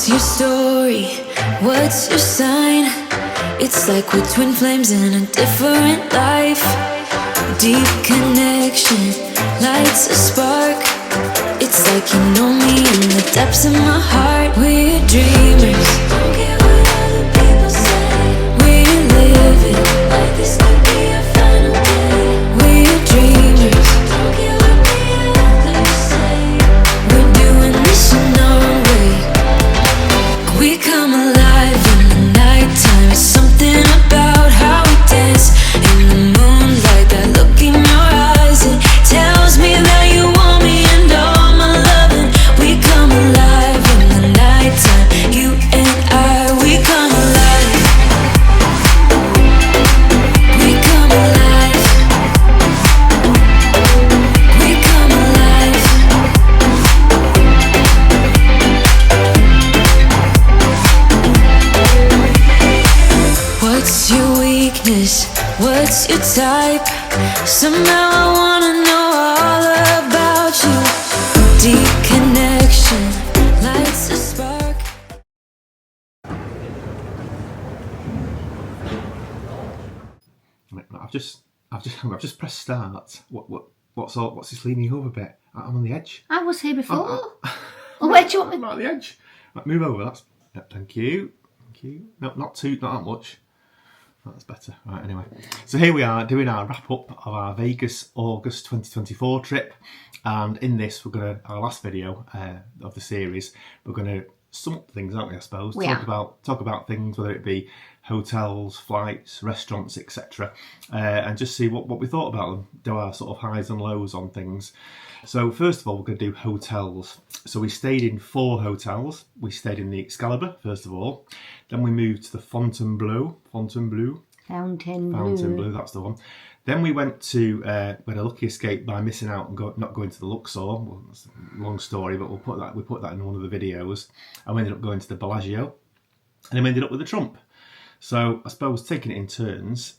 What's your story? What's your sign? It's like we're twin flames in a different life. Deep connection lights a spark. It's like you know me in the depths of my heart. We're dreamers, don't care what other people say. We're living like this could be our final day. We're dreamers, don't care what the others say. We're doing this in our own way. We come alive in the nighttime. It's something about how we dance in the moonlight. That look in your eyes, it tells me that you want me and all my loving. We come alive in the nighttime. You and I, we come alive. We come alive. We come alive. What's your weakness? What's your type? Somehow I wanna know all about you. Deep connection lights a spark. I've just pressed start. What's this leaning over bit? I'm on the edge. I was here before. Oh, where do you want me? I'm on the edge. Right, move over. Thank you. No, not that much. That's better. Right, anyway. So here we are doing our wrap up of our Vegas August 2024 trip. And in this, our last video of the series, we're going to sum up things, aren't we, I suppose? Talk about things, whether it be hotels, flights, restaurants, etc. And just see what we thought about them. Do our sort of highs and lows on things. So first of all, we're going to do hotels. So we stayed in 4 hotels. We stayed in the Excalibur, first of all. Then we moved to the Fontainebleau, that's the one. Then we went to, we had a lucky escape by missing out and not going to the Luxor. Well, that's a long story, but we put that in one of the videos. And we ended up going to the Bellagio. And then we ended up with the Trump. So I suppose taking it in turns,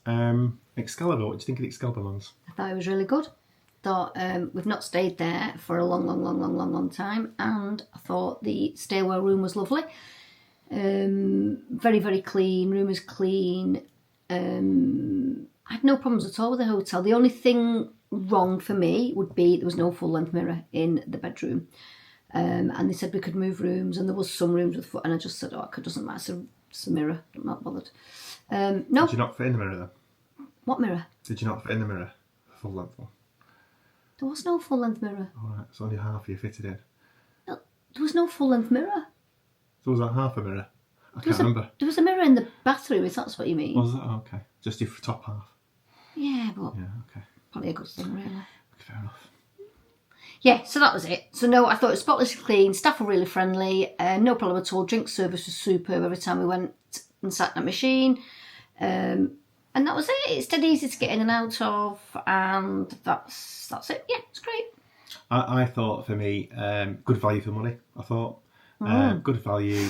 Excalibur, what do you think of the Excalibur ones? I thought it was really good. Thought we've not stayed there for a long time, and I thought the stairwell room was lovely. Very, very clean. Room is clean. I had no problems at all with the hotel. The only thing wrong for me would be there was no full-length mirror in the bedroom. And they said we could move rooms, and there was some rooms with foot, and I just said, it doesn't matter, it's a mirror, I'm not bothered. No. Did you not fit in the mirror then? What mirror? Did you not fit in the mirror? Full-length one? There was no full-length mirror. Alright, it's only half you fitted in. No, there was no full-length mirror. So was that half a mirror? I can't remember. There was a mirror in the bathroom, if that's what you mean. Was that? Oh, okay. Just your top half. Yeah, but Yeah, okay. probably a good thing, really. Fair enough. Yeah, so that was it. So no, I thought it was spotlessly clean. Staff were really friendly. No problem at all. Drink service was superb every time we went and sat in a machine. And that was it. It's dead easy to get in and out of, and that's it. Yeah, it's great. I thought for me, good value for money. I thought good value.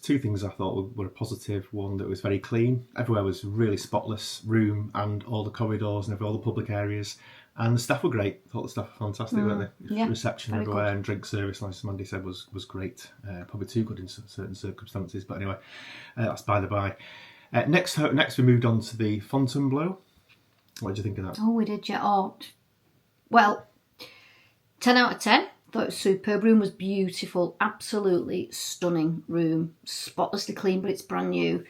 Two things I thought were a positive. One, that was very clean. Everywhere was really spotless. Room and all the corridors and all the public areas. And the staff were great. I thought the staff were fantastic, weren't they? Yeah, reception everywhere good. And drink service, like Mandy said, was great. Probably too good in certain circumstances, but anyway, that's by the by. Next we moved on to the Fontainebleau. What did you think of that? Oh, we did, yeah. Well, 10 out of 10. Thought it was superb. Room was beautiful. Absolutely stunning room. Spotlessly clean, but it's brand new.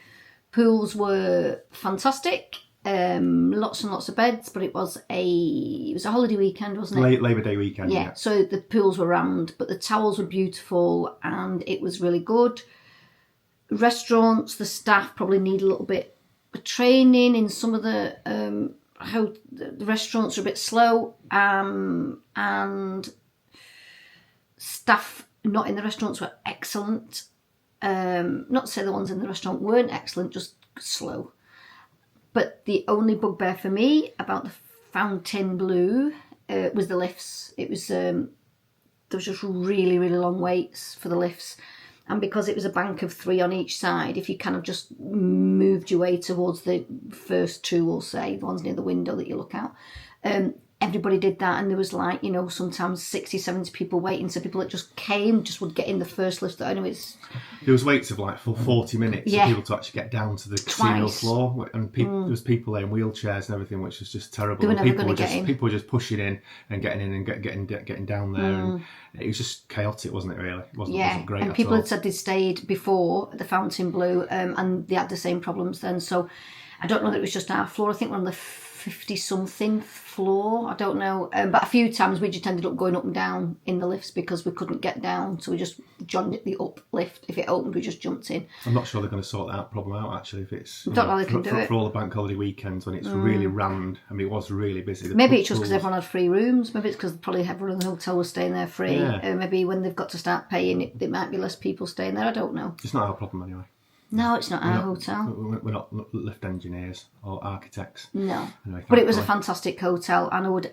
Pools were fantastic. Lots and lots of beds, but it was a holiday weekend, wasn't it? Labor Day weekend, yeah. So the pools were rammed, but the towels were beautiful and it was really good. Restaurants, the staff probably need a little bit of training in some of the the restaurants are a bit slow, and staff not in the restaurants were excellent. Not to say the ones in the restaurant weren't excellent, just slow. But the only bugbear for me about the Fontainebleau was the lifts. It was there was just really, really long waits for the lifts. And because it was a bank of 3 on each side, if you kind of just moved your way towards the first 2, we'll say, the ones near the window that you look out, everybody did that, and there was like, you know, sometimes 60, 70 people waiting, so people that just came just would get in the first lift. I know it's... There was waits of like for 40 minutes Yeah. for people to actually get down to the casino Twice. floor, and there was people there in wheelchairs and everything, which was just terrible. They were And never people gonna were get just in. people were just pushing in and getting in and getting down there, and it was just chaotic, wasn't it? Really, it wasn't great and at people all. had said they'd stayed before at the Fontainebleau, and they had the same problems then. So I don't know that it was just our floor. I think we're on the 50-something floor. I don't know. But a few times we just ended up going up and down in the lifts because we couldn't get down. So we just joined the up lift. If it opened, we just jumped in. I'm not sure they're going to sort that problem out, actually, if it's Don't know they can do for it. all the bank holiday weekends when it's really rammed. I mean, it was really busy. The Maybe it's just because pools- everyone had free rooms. Maybe it's because probably everyone in the hotel was staying there free. Yeah. Maybe when they've got to start paying, there might be less people staying there. I don't know. It's not our problem anyway. No, it's not our We're hotel. We're not lift engineers or architects. No. Anyway, But it was a thankfully. fantastic hotel, and I would,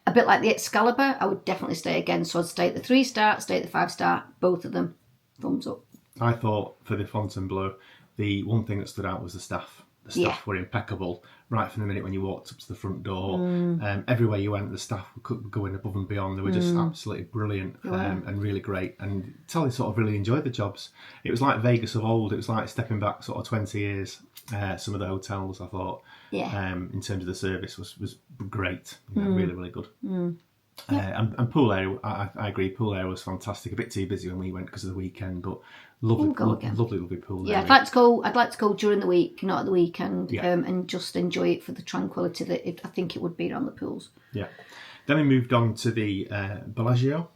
a bit like the Excalibur, I would definitely stay again. So I'd stay at the 3-star, stay at the 5-star, both of them. Thumbs up. I thought for the Fontainebleau, the one thing that stood out was the staff. The staff Yeah. were impeccable right from the minute when you walked up to the front door. Everywhere you went, the staff were going above and beyond. They were just absolutely brilliant and really great. And Tully sort of really enjoyed the jobs. It was like Vegas of old. It was like stepping back sort of 20 years. Some of the hotels, I thought, Yeah. in terms of the service, was great. You know, really, really good. And pool area, I agree. Pool area was fantastic. A bit too busy when we went because of the weekend, but lovely, We'll go again. lovely pool Yeah, area. I'd like to go during the week, not at the weekend, Yeah. and just enjoy it for the tranquility that I think it would be around the pools. Yeah. Then we moved on to the Bellagio.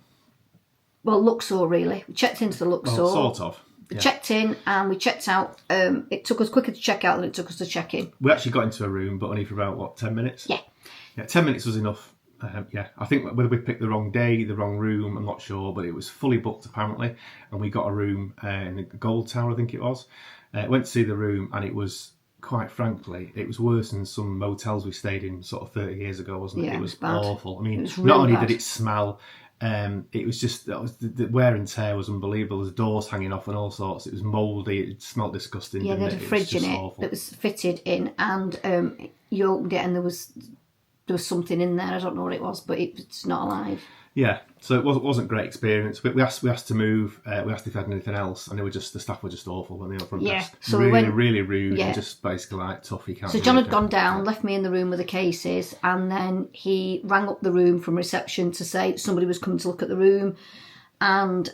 Well, Luxor, really. We checked into the Luxor. Well, sort of. We Yeah. checked in and we checked out. It took us quicker to check out than it took us to check in. We actually got into a room, but only for about, 10 minutes? Yeah. Yeah, 10 minutes was enough. I think whether we picked the wrong day, the wrong room, I'm not sure, but it was fully booked apparently. And we got a room in the Gold Tower, I think it was. Went to see the room, and it was, quite frankly, it was worse than some motels we stayed in sort of 30 years ago, wasn't it? Yeah, It it was was bad. awful. I mean, It was not really only bad. did it smell, it was just the wear and tear was unbelievable. There's doors hanging off and all sorts. It was mouldy. It smelled disgusting. Yeah, didn't they had it? a It was fridge in just it awful. that was fitted in, and you opened it and there was something in there. I don't know what it was, but it's not alive. Yeah, so it wasn't a great experience. But we asked to move. We asked if they had anything else, and the staff were just awful when they were front Yeah, desk. so we really, went- really rude, yeah. and just basically like tough. You can't. So do John had anything. gone down, left me in the room with the cases, and then he rang up the room from reception to say somebody was coming to look at the room, and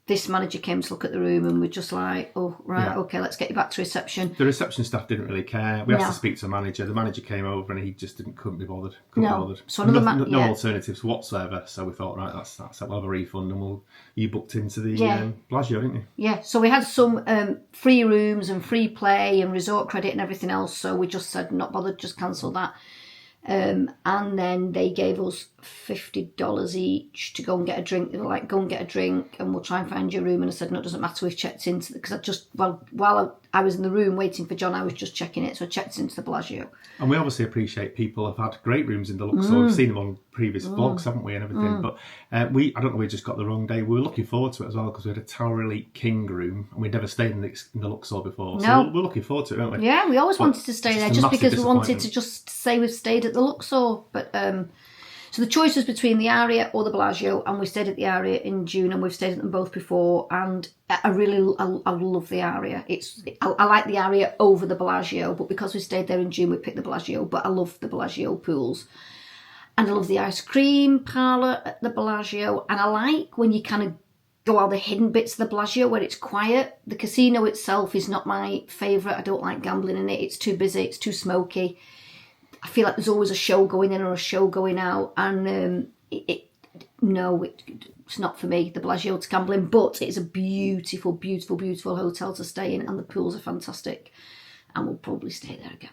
this manager came to look at the room, and we're just like, oh right, Yeah. okay, let's get you back to reception. The reception staff didn't really care. We asked No. to speak to a manager. The manager came over, and he just couldn't be bothered. No. So another no yeah. alternatives whatsoever. So we thought, right, that's it. We'll have a refund, and you booked into the Yeah. Bellagio, didn't you? Yeah, so we had some free rooms and free play and resort credit and everything else. So we just said, not bothered, just cancel that. And then they gave us $50 each to go and get a drink. They were like, go and get a drink and we'll try and find you a room. And I said, no, it doesn't matter, we've checked into because I just, while I was in the room waiting for John, I was just checking it. So I checked into the Bellagio. And we obviously appreciate people have had great rooms in the Luxor. We've seen them on previous vlogs, haven't we, and everything. But I don't know, we just got the wrong day. We were looking forward to it as well because we had a Tower Elite King room, and we'd never stayed in the Luxor before. So No. we're looking forward to it, aren't we? Yeah, we always But wanted to stay just there a just massive because we wanted to disappointment. just say we've stayed at the Luxor. But so the choice was between the Aria or the Bellagio, and we stayed at the Aria in June, and we've stayed at them both before. And I love the Aria. I like the Aria over the Bellagio, but because we stayed there in June, we picked the Bellagio. But I love the Bellagio pools. And I love the ice cream parlour at the Bellagio. And I like when you kind of go all the hidden bits of the Bellagio where it's quiet. The casino itself is not my favourite. I don't like gambling in it. It's too busy. It's too smoky. I feel like there's always a show going in or a show going out. And it's not for me, the Bellagio to gamble in. But it's a beautiful, beautiful, beautiful hotel to stay in. And the pools are fantastic. And we'll probably stay there again.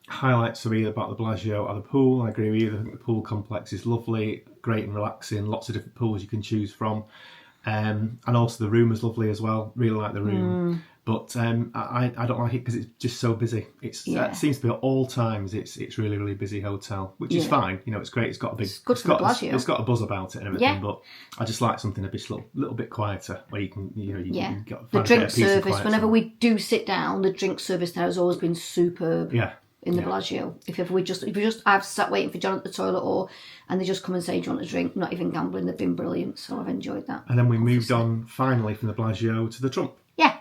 Highlights for me about the Bellagio are the pool. I agree with you. I think the pool complex is lovely, great and relaxing. Lots of different pools you can choose from. And also the room is lovely as well. Really like the room. But I don't like it because it's just so busy. It seems to be at all times. It's really, really busy hotel, which is fine. You know, it's great. It's got a big. It's good for the Bellagio. It's got a buzz about it and everything. Yeah. But I just like something a little bit quieter where you can, you can get, The find a bit drink of peace and service, quiet whenever somewhere. we do sit down, the drink service there has always been superb. Yeah. in the Bellagio. If we just I've sat waiting for John at the toilet, and they just come and say, do you want a drink? Not even gambling. They've been brilliant, so I've enjoyed that. And then we moved on finally from the Bellagio to the Trump. Yeah.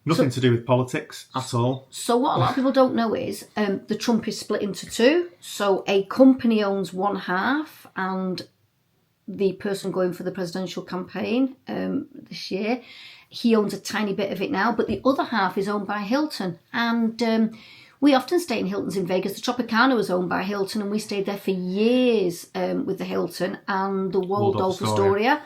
Nothing to do with politics at all. So what a lot of people don't know is the Trump is split into two. So a company owns one half, and the person going for the presidential campaign this year, he owns a tiny bit of it now, but the other half is owned by Hilton. And we often stay in Hiltons in Vegas. The Tropicana was owned by Hilton, and we stayed there for years with the Hilton, and the Waldorf Astoria.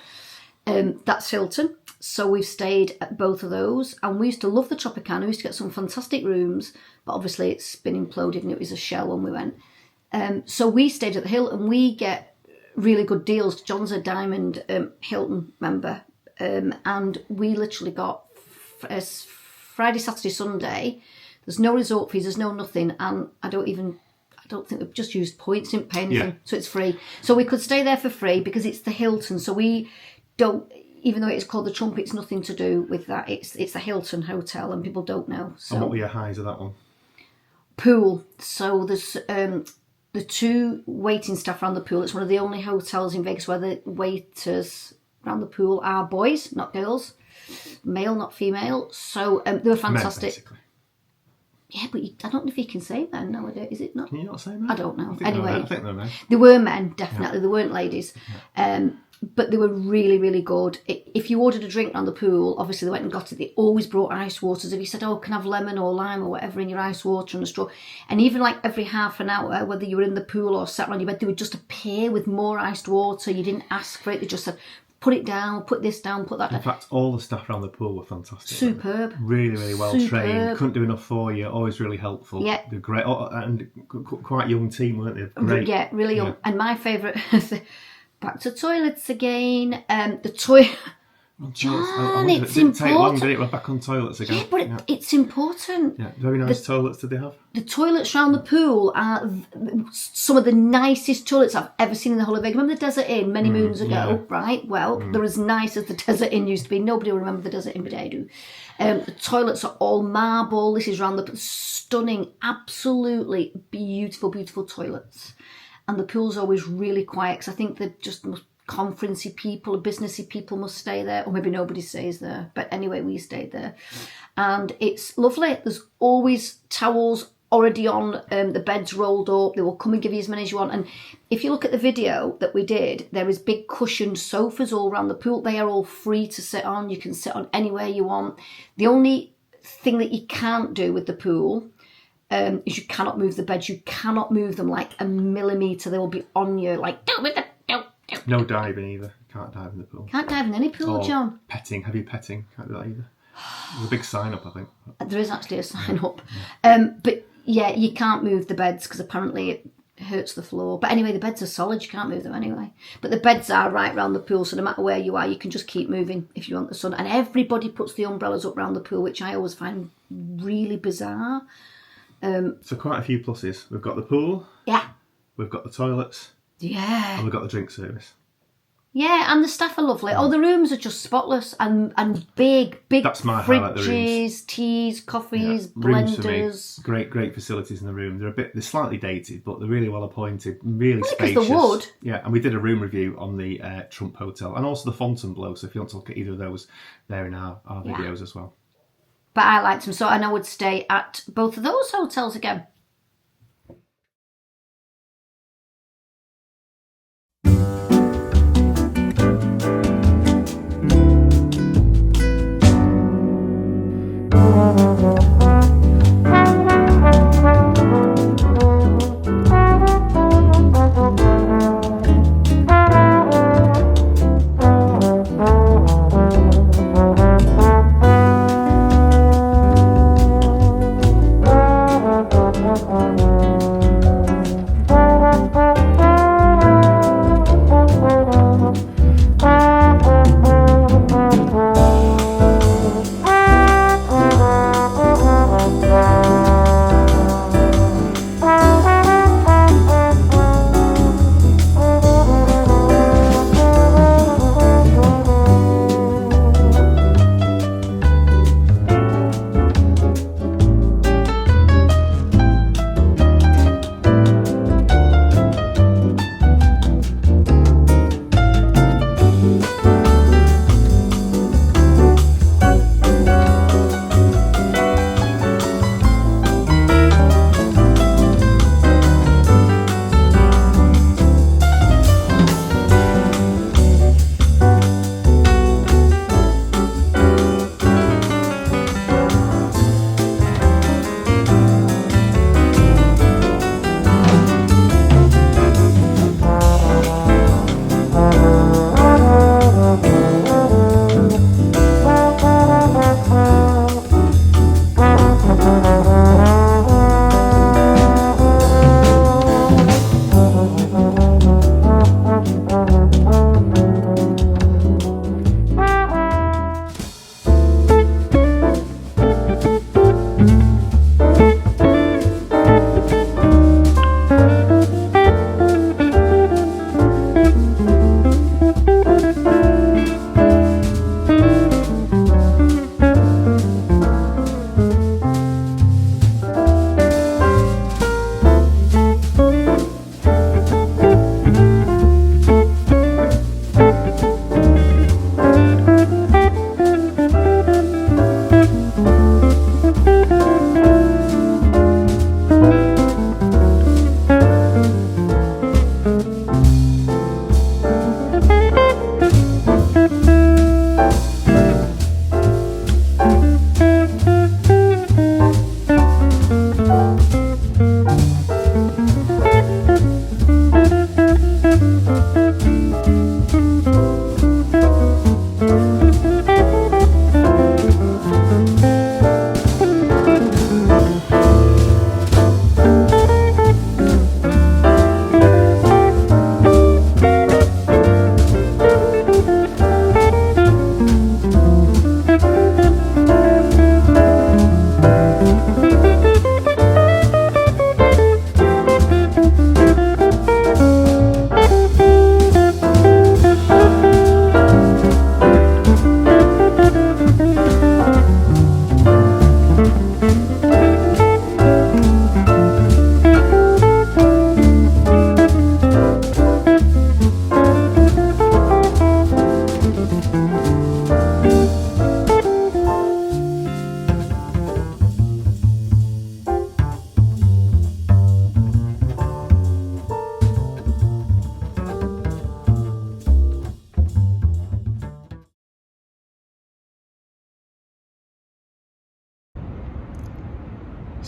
That's Hilton. So we've stayed at both of those, and we used to love the Tropicana. We used to get some fantastic rooms, but obviously it's been imploded and it was a shell when we went. So we stayed at the Hilton. We get really good deals. John's a Diamond Hilton member, and we literally got Friday, Saturday, Sunday. There's no resort fees, there's no nothing, and I don't think we've just used points, didn't pay anything, so it's free. So we could stay there for free because it's the Hilton. So we don't, even though it's called the Trump, it's nothing to do with that. It's the Hilton Hotel, and people don't know. So And what were your highs of that one? Pool. So there's the two waiting staff around the pool. It's one of the only hotels in Vegas where the waiters around the pool are boys, not girls, male, not female. So they were fantastic. Men, basically. Yeah, but I don't know if you can say men nowadays. Is it not? Can you not say men? I don't know. I Anyway, think they're men. they were men, definitely. They weren't ladies. But they were really, really good. If you ordered a drink around the pool, obviously they went and got it. They always brought ice waters. If you said, can I have lemon or lime or whatever in your ice water and a straw. And even like every half an hour, whether you were in the pool or sat around your bed, they would just appear with more iced water. You didn't ask for it. They just said, put it down, put this down, put that down. In fact, all the staff around the pool were fantastic. Superb. Really, really well Superb. trained. Couldn't do enough for you. Always really helpful. Yeah. They're great. And quite young team, weren't they? Great. Yeah, really young. And my favourite, back to toilets again. The toilet. John, it's It didn't take long, important. did it? We're back on toilets again. Yeah, but it's important. Yeah, very nice toilets did they have? The toilets around the pool are some of the nicest toilets I've ever seen in the whole of Vegas. Remember the Desert Inn many moons ago, right? Well, they're as nice as the Desert Inn used to be. Nobody will remember the Desert Inn, but I do. The toilets are all marble. This is around the stunning, absolutely beautiful, beautiful toilets. And the pool's always really quiet because I think they're just conferencey people, businessy people must stay there, or maybe nobody stays there. But anyway, we stayed there, and it's lovely. There's always towels already on, the beds rolled up. They will come and give you as many as you want. And if you look at the video that we did, there is big cushioned sofas all around the pool. They are all free to sit on. You can sit on anywhere you want. The only thing that you can't do with the pool is you cannot move the beds. You cannot move them like a millimetre. They will be on you like, don't move them. No diving either. Can't dive in the pool. Can't dive in any pool, Or John. petting. Heavy petting. Can't do that either. There's a big sign up, I think. There is actually a sign up. But yeah, you can't move the beds because apparently it hurts the floor. But anyway, the beds are solid. You can't move them anyway. But the beds are right round the pool, so no matter where you are, you can just keep moving if you want the sun. And everybody puts the umbrellas up round the pool, which I always find really bizarre. So quite a few pluses. We've got the pool. Yeah. We've got the toilets. Yeah. And we've got the drink service. Yeah, and the staff are lovely. Oh, the rooms are just spotless and big That's my highlight, the fridges, teas, coffees, Rooms for me, blenders. great facilities in the room. They're slightly dated, but they're really well appointed, really Because spacious. the wood. Yeah, and we did a room review on the Trump Hotel and also the Fontainebleau. So if you want to look at either of those, they're in our videos as well. But I liked them, so and I would stay at both of those hotels again.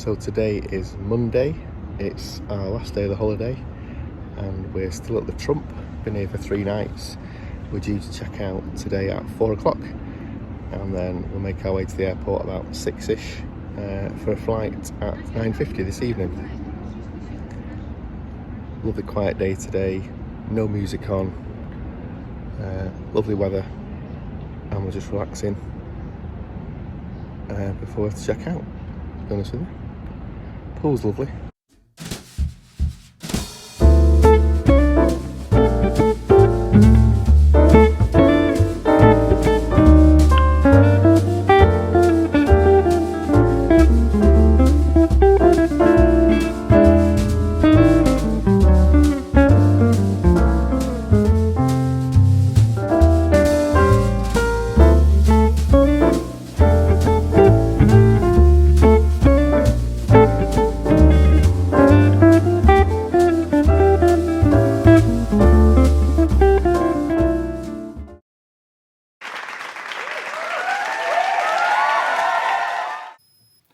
So today is Monday, it's our last day of the holiday and we're still at the Trump, been here for 3 nights. We're due to check out today at 4 o'clock and then we'll make our way to the airport about 6ish for a flight at 9:50 this evening. Lovely quiet day today, no music on, lovely weather, and we're just relaxing before we have to check out, to be honest with you. Pool's lovely.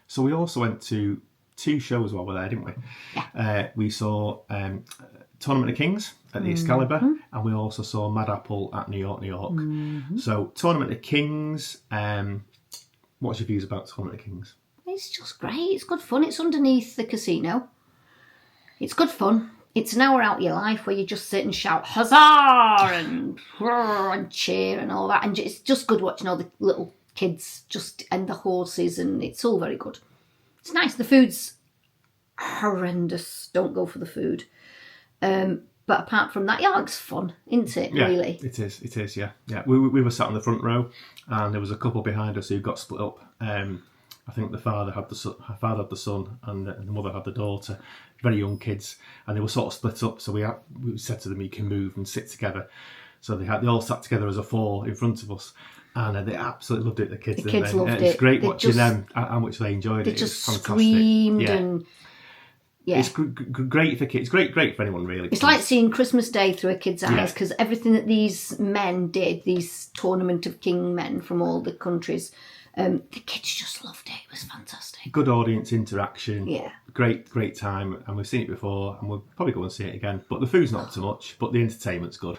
So we also went to 2 shows while we were there, didn't we? Yeah. We saw Tournament of Kings at the Excalibur, and we also saw Mad Apple at New York, New York. So Tournament of Kings, what's your views about Tournament of Kings? It's just great. It's good fun. It's underneath the casino. It's good fun. It's an hour out of your life where you just sit and shout huzzah and roar and cheer and all that, and it's just good watching all the little kids just and the horses, and it's all very good. It's nice. The food's horrendous. Don't go for the food. But apart from that, yeah, it's fun, isn't it? Yeah, really, it is. Yeah. We were sat on the front row, and there was a couple behind us who got split up. I think the father had the son, and the mother had the daughter. Very young kids, and they were sort of split up. So we said to them, "You can move and sit together." So they all sat together as a 4 in front of us. And they absolutely loved it, the kids. The kids loved it. It's great watching them, how much they enjoyed it. They just fantastic. screamed and... Yeah. It's great for kids. It's great for anyone, really. It's like seeing Christmas Day through a kid's eyes, Yeah. because everything that these men did, these Tournament of King men from all the countries, the kids just loved it. It was fantastic. Good audience interaction. Yeah. Great time. And we've seen it before, and we'll probably go and see it again. But the food's not up to much, but the entertainment's good.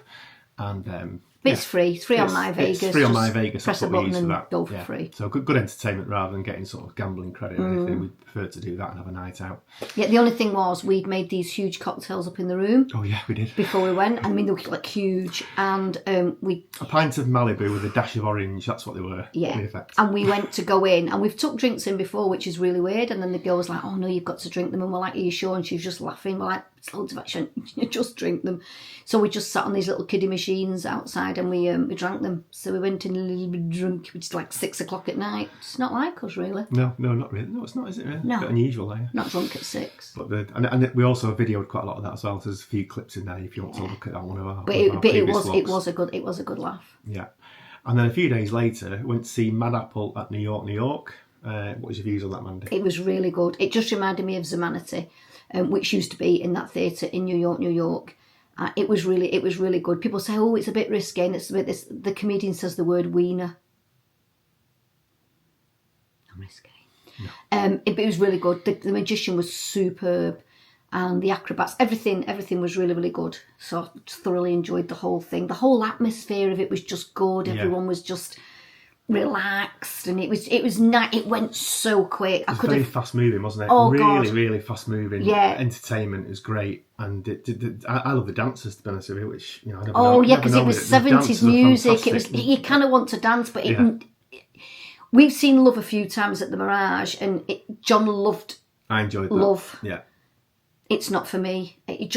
And... But it's free. It's free on My Vegas. It's free on Just My Vegas. Press a That's what we button use for and that. go for Yeah. free. So good entertainment rather than getting sort of gambling credit or anything. We prefer to do that and have a night out. Yeah, the only thing was we'd made these huge cocktails up in the room Oh yeah, we did. before we went. I mean, they were like huge, and we A pint of Malibu with a dash of orange. That's what they were. yeah, In effect. and we went to go in, and we've took drinks in before, which is really weird. And then the girl was like, "Oh no, you've got to drink them," and we're like, "Are you sure?" And she was just laughing. We're like, "It's loads of action. You just drink them." So we just sat on these little kiddie machines outside, and we drank them. So we went in a little bit drunk, which is like 6 o'clock at night. It's not like us, really. No, not really. No, it's not, is it? Really? No. A bit unusual, eh? Not drunk at 6. But and we also videoed quite a lot of that as well. There's a few clips in there if you want to look at that one of our. But one of our it previous was vlogs. it was a good laugh. Yeah, and then a few days later, went to see Mad Apple at New York, New York. What was your views on that, Mandy? It was really good. It just reminded me of Zamanity, which used to be in that theatre in New York, New York. It was really good. People say, "Oh, it's a bit risky," and it's a bit this. The comedian says the word wiener. Not risky. No. It was really good. The magician was superb, and the acrobats, everything was really good. So I thoroughly enjoyed the whole thing. The whole atmosphere of it was just good. Yeah. Everyone was just relaxed, and it was nice. It went so quick. It was very fast moving, wasn't it? Oh, really, God. really fast moving. Yeah. Entertainment is great, and I love the dancers, to be honest with you. Which I never Oh know, yeah, never because known it was that the dancers 70s are music. It was fantastic. you kind of want to dance, but Yeah. we've seen Love a few times at the Mirage, and John loved. I enjoyed that. Love. Yeah. It's not for me. It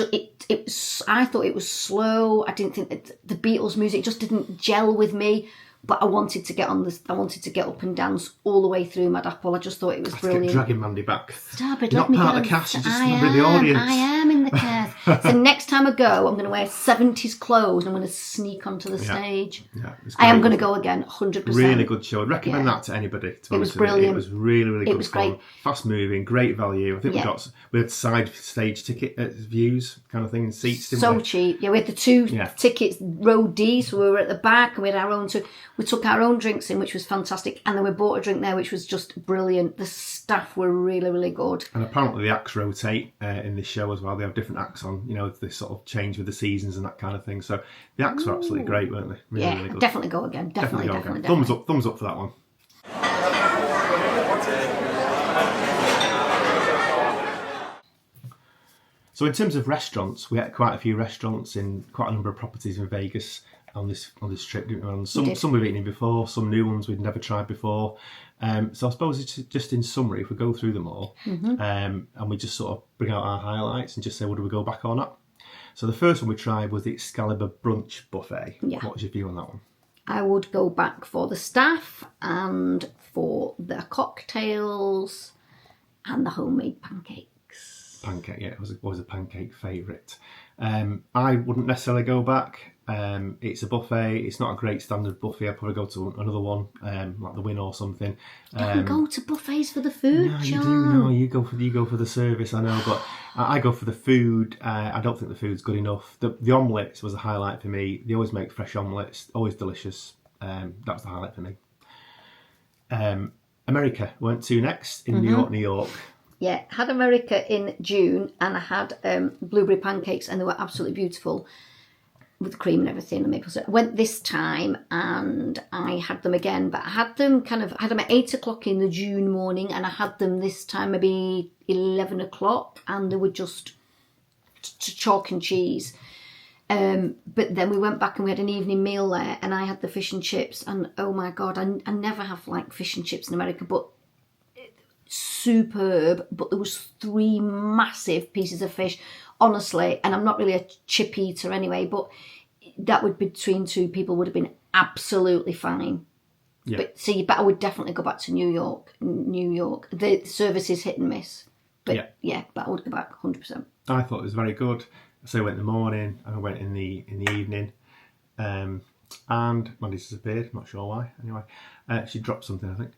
was. I thought it was slow. I didn't think that the Beatles music just didn't gel with me. But I wanted to get on this. I wanted to get up and dance all the way through Mad Apple. I just thought it was brilliant. Dragging Mandy back. Stop it! Not let me part get of the on- cast, you're just I with the audience. I am in the cast. So next time I go, I'm going to wear 70s clothes and I'm going to sneak onto the stage. Yeah, it's I am great. going to go again, 100%. Really good show. I'd recommend Yeah. that to anybody. To be It was honest with you. brilliant. It was really good was fun. great. Fast moving, great value. I think Yeah. we had side stage ticket views kind of thing, and seats. Didn't So we? cheap. Yeah, we had the two Yeah. tickets, row D, so we were at the back and we had our own. We took our own drinks in, which was fantastic, and then we bought a drink there, which was just brilliant. The staff were really good. And apparently the acts rotate in this show as well. They have different acts on, they sort of change with the seasons and that kind of thing. So the acts were absolutely great, weren't they? Really, really good. Definitely go again. Definitely. Go again. Thumbs up for that one. So in terms of restaurants, we had quite a few restaurants in quite a number of properties in Vegas on this trip, didn't we? And some we've eaten in before, some new ones we'd never tried before. So I suppose it's just in summary, if we go through them all, and we just sort of bring out our highlights and just say, would we go back or not? So the first one we tried was the Excalibur Brunch Buffet. Yeah. What was your view on that one? I would go back for the staff and for the cocktails and the homemade pancakes. Pancake, yeah, it was always a pancake favourite. I wouldn't necessarily go back. It's a buffet. It's not a great standard buffet. I'd probably go to another one, like the Wynn or something. Don't go to buffets for the food, No, John. you do. No, you go for the service. I know, but I go for the food. I don't think the food's good enough. The omelettes was a highlight for me. They always make fresh omelettes, always delicious. That was the highlight for me. America went to next in New York. Yeah, had America in June and I had blueberry pancakes and they were absolutely beautiful with cream and everything and maple syrup. I went this time and I had them again, but I had them at 8 o'clock in the June morning and I had them this time maybe 11 o'clock and they were just chalk and cheese. But then we went back and we had an evening meal there and I had the fish and chips and oh my God, I never have like fish and chips in America, but superb. But there was 3 massive pieces of fish, honestly, and I'm not really a chip eater anyway, but that would between 2 people would have been absolutely fine. Yeah. But I would definitely go back to New York. The service is hit and miss, but but I would go back 100%. I thought it was very good. So I went in the morning and I went in the evening. And Mandy disappeared, I'm not sure why. Anyway, she dropped something, I think.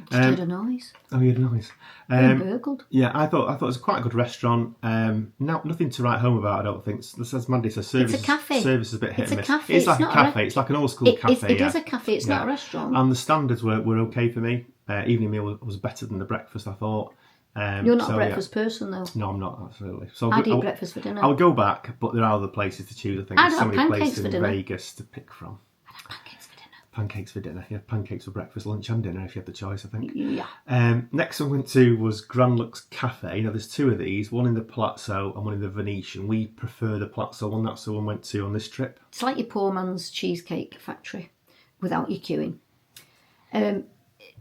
Just heard a noise. Oh, you had a noise. Burgled. Yeah, I thought it was quite a good restaurant. Nothing to write home about, I don't think. As Mandy says, service, It's a cafe. Service is a bit hit It's and a miss. cafe. It's like It's a not a cafe. It's like an old school cafe. It is a cafe. It's not a restaurant. And the standards were okay for me. Evening meal was better than the breakfast, I thought. You're not a breakfast person, though. No, I'm not, absolutely. So I'd eat breakfast for dinner. I would go back, but there are other places to choose, I think. I'd There's so have many pancakes places for in dinner. Vegas to pick from. I'd have pancakes for dinner. Pancakes for dinner, yeah. Pancakes for breakfast, lunch and dinner, if you had the choice, I think. Yeah. Next one we went to was Grand Lux Cafe. Now, there's 2 of these, one in the Palazzo and one in the Venetian. We prefer the Palazzo one. That's the one we went to on this trip. It's like your poor man's cheesecake factory without your queuing.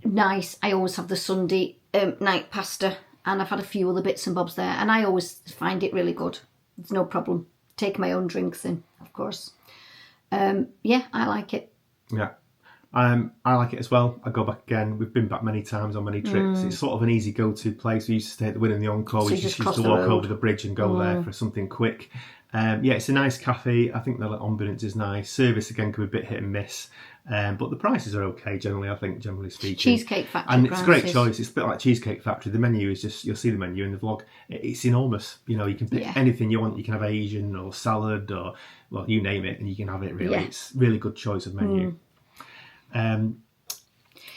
Nice. I always have the Sunday night pasta and I've had a few other bits and bobs there and I always find it really good. It's no problem. Take my own drinks in, of course. Yeah, I like it. Yeah. I like it as well. I go back again. We've been back many times on many trips. It's sort of an easy go-to place. We used to stay at the Wynn and the Encore. So We you just just used to cross the walk road. over the bridge and go there for something quick. Yeah, it's a nice cafe. I think the ambience is nice. Service, again, can be a bit hit and miss. But the prices are okay, generally, I think, generally speaking. Cheesecake Factory And it's a great prices. choice. It's a bit like Cheesecake Factory. The menu is just, you'll see the menu in the vlog. It's enormous. You can pick anything you want. You can have Asian or salad or, well, you name it, and you can have it, really. Yeah. It's really good choice of menu.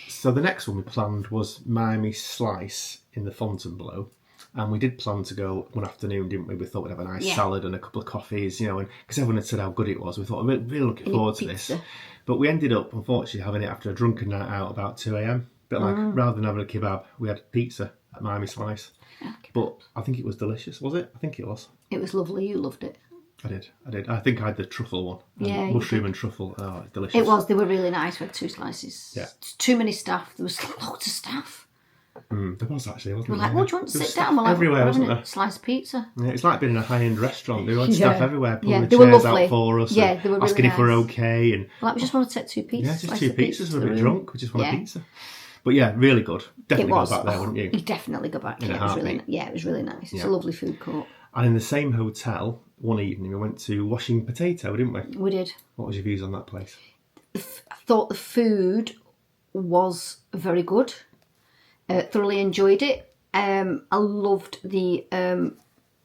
So the next one we planned was Miami Slice in the Fontainebleau. And we did plan to go one afternoon, didn't we? We thought we'd have a nice salad and a couple of coffees, and because everyone had said how good it was, we thought we're really looking forward to this. But we ended up, unfortunately, having it after a drunken night out about 2 a.m. But rather than having a kebab, we had pizza at Miami Slice. But I think it was delicious, was it? I think it was. It was lovely. You loved it. I did. I think I had the truffle one. Yeah, you Mushroom and truffle. Oh, it's delicious. It was. They were really nice. We had 2 slices. Yeah. Too many staff. There was loads of staff. There was actually, wasn't We're there? like, what do you want to There was sit down? stuff We're like, everywhere, we're wasn't having there? a slice of pizza. Yeah, it's like being in a high-end restaurant. There was stuff everywhere, pulling the they were chairs lovely. out for us, Yeah, and they were really asking if we're nice. okay, and Like, we just want to take 2 pizzas. yeah, just slice 2 of pizza pizzas. to We're a the bit room. drunk. We just want Yeah. a pizza. But yeah, really good. Definitely It was. go back there, wouldn't you? You definitely go back. In a Yeah, it was really, heartbeat. yeah, it was really nice. It's Yeah. a lovely food court. And in the same hotel, one evening we went to Washing Potato, didn't we? We did. What was your views on that place? I thought the food was very good. Thoroughly enjoyed it. I loved the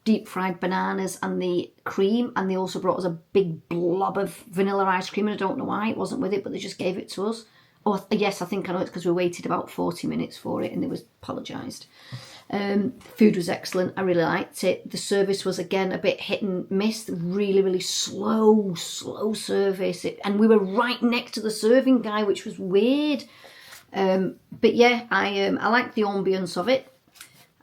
deep fried bananas and the cream, and they also brought us a big blob of vanilla ice cream, and I don't know why it wasn't with it, but they just gave it to us. Oh yes, I think I know it's because we waited about 40 minutes for it and they was apologised. Food was excellent. I really liked it. The service was again a bit hit and miss. Really, really slow service. And we were right next to the serving guy, which was weird. But yeah, I liked the ambience of it.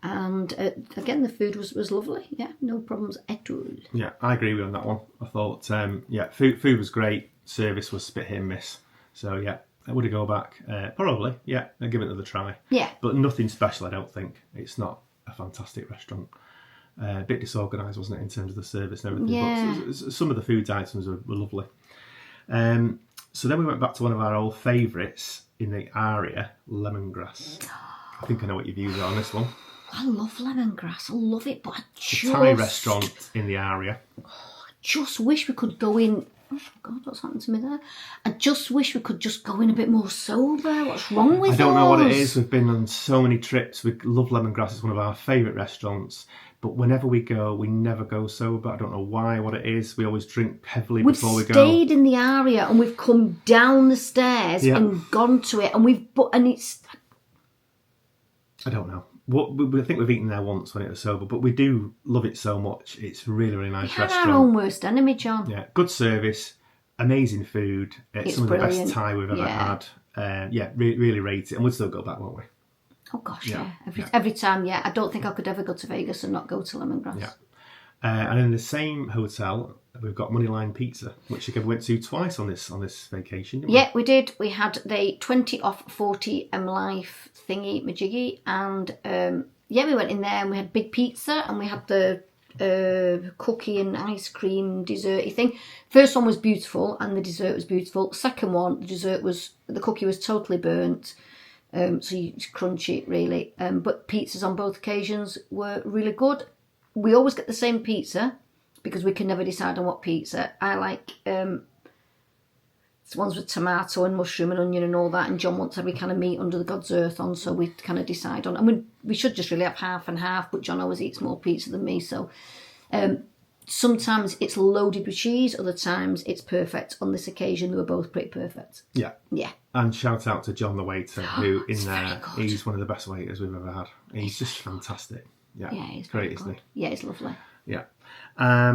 And again, the food was lovely. Yeah, no problems at all. Yeah, I agree with you on that one. I thought, food was great. Service was a bit hit and miss. So yeah, I would go back. Probably, yeah, I'd give it another try. Yeah. But nothing special, I don't think. It's not a fantastic restaurant. A bit disorganised, wasn't it, in terms of the service and everything? Yeah. But some of the food items were lovely. So then we went back to one of our old favourites in the area, Lemongrass. I think I know what your views are on this one. I love lemongrass. I love it, but I just... Thai restaurant in the area. just wish we could go in... Oh, God, what's happened to me there? I just wish we could just go in a bit more sober. What's wrong with us? I don't know what it is. We've been on so many trips. We love Lemongrass. It's one of our favourite restaurants. But whenever we go, we never go sober. I don't know why, what it is. We always drink heavily before we go. We've stayed in the area and we've come down the stairs and gone to it. And it's... I don't know. I think we've eaten there once when it was sober, but we do love it so much. It's a really, really nice restaurant. Our own worst enemy, John. Yeah, good service, amazing food. It's some brilliant. of the best Thai we've ever had. Really rate it, and we'll still go back, won't we? Oh gosh, yeah. Every time, yeah. I don't think I could ever go to Vegas and not go to Lemongrass. Yeah. And in the same hotel, we've got Moneyline Pizza, which we went to twice on this vacation, didn't we? Yeah, we did. We had the 20 off 40 Life thingy majiggy, and we went in there and we had big pizza and we had the cookie and ice cream desserty thing. First one was beautiful and the dessert was beautiful. Second one, the cookie was totally burnt. So you just crunch it really. But pizzas on both occasions were really good. We always get the same pizza because we can never decide on what pizza. I like ones with tomato and mushroom and onion and all that, and John wants every kind of meat under the God's earth on, so we kind of decide on. I mean, we should just really have half and half, but John always eats more pizza than me, so sometimes it's loaded with cheese, other times it's perfect. On this occasion, they were both pretty perfect. Yeah. Yeah. And shout out to John the waiter, who in He's there, very good. he's one of the best waiters we've ever had. He's just fantastic. Yeah, He's great, very isn't good. Yeah, he's lovely. he? Yeah.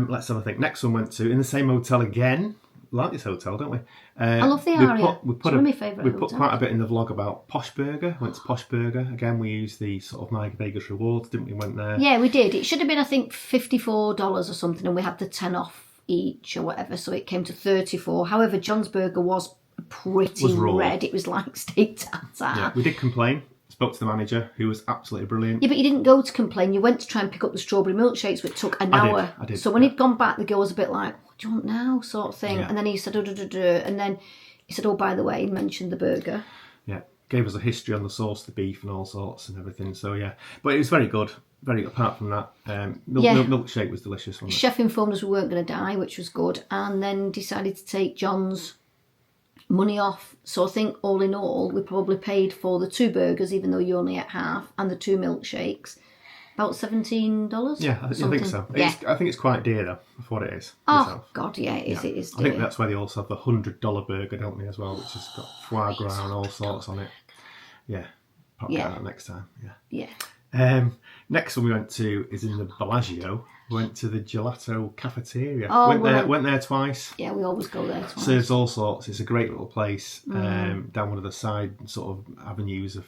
Let's have a think. Next one went to, in the same hotel again. Like this hotel, don't we? I love the area. We It's one of my favourite We put hotels. quite a bit in the vlog about Posh Burger. Went to Posh Burger. Again, we used the sort of My Vegas rewards, didn't we? Went there. Yeah, we did. It should have been, I think, $54 or something, and we had the 10 off each or whatever, so it came to 34. However, John's Burger was pretty raw. red. It was like steak tartare. Yeah, we did complain. Spoke to the manager, who was absolutely brilliant. Yeah, but you didn't go to complain. You went to try and pick up the strawberry milkshakes, which took an hour. I did, So when yeah. he'd gone back, the girl was a bit like, "What do you want now?" sort of thing. Yeah. And then he said, and then he said, "Oh, by the way," he mentioned the burger. Yeah, gave us a history on the sauce, the beef, and all sorts and everything. So yeah, but it was very good. Very apart from that, milkshake was delicious. Wasn't it? Chef informed us we weren't going to die, which was good, and then decided to take John's money off. So I think all in all, we probably paid for the 2 burgers, even though you only ate half, and the 2 milkshakes, about $17. Yeah, I think so. Yeah. I think it's quite dear though for what it is. Oh myself. God, yeah, it is. It is. I think dear. that's where they also have the $100 burger, don't they, as well, which has got foie gras and all sorts on it. Yeah, probably get that next time. Yeah. Yeah. Next one we went to is in the Bellagio. We went to the Gelato Cafeteria. Oh, went there twice. Yeah, we always go there twice. Serves all sorts. It's a great little place down one of the side sort of avenues of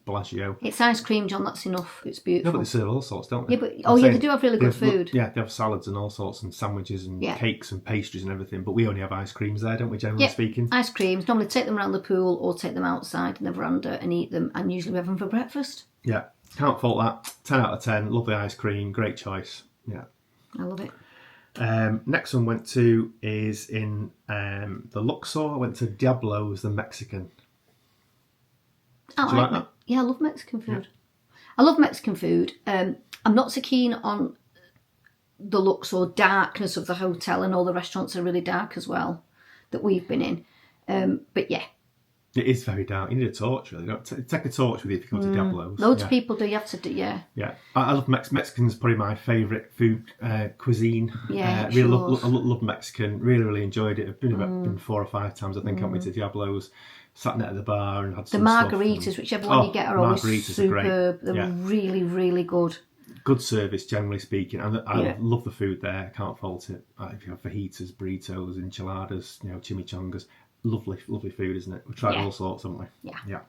Bellagio. It's ice cream, John. That's enough. It's No, beautiful. but they serve all sorts, don't they? Yeah, but they do have really good food. Yeah, they have salads and all sorts and sandwiches and Yeah. cakes and pastries and everything. But we only have ice creams there, don't we? Generally Yeah, speaking. ice creams. Normally take them around the pool or take them outside in the veranda and eat them. And usually we have them for breakfast. Yeah, can't fault that. 10 out of 10. Lovely ice cream. Great choice. Yeah. I love it. Next one went to is in the Luxor. I went to Diablo's, the Mexican. I Do you like that? Yeah, I love Mexican food. I love Mexican food. I'm not so keen on the Luxor darkness of the hotel, and all the restaurants are really dark as well that we've been in. But yeah. It is very dark. You need a torch, really. Take a torch with you if you come to Diablo's. Loads of people do. You have to do, yeah. Yeah, I love Mexican's probably my favourite food cuisine. Yeah, really sure. love Mexican. Really enjoyed it. I've been 4 or 5 times I think. Haven't we, to Diablo's? Sat net at the bar and had The some margaritas, stuff whichever one you get, are always margaritas are great. superb. They're Yeah. really good. Good service, generally speaking, and I Yeah. love the food there. I can't fault it. If you have fajitas, burritos, enchiladas, chimichangas, lovely food, isn't it? We've tried Yeah. all sorts, haven't we? Yeah.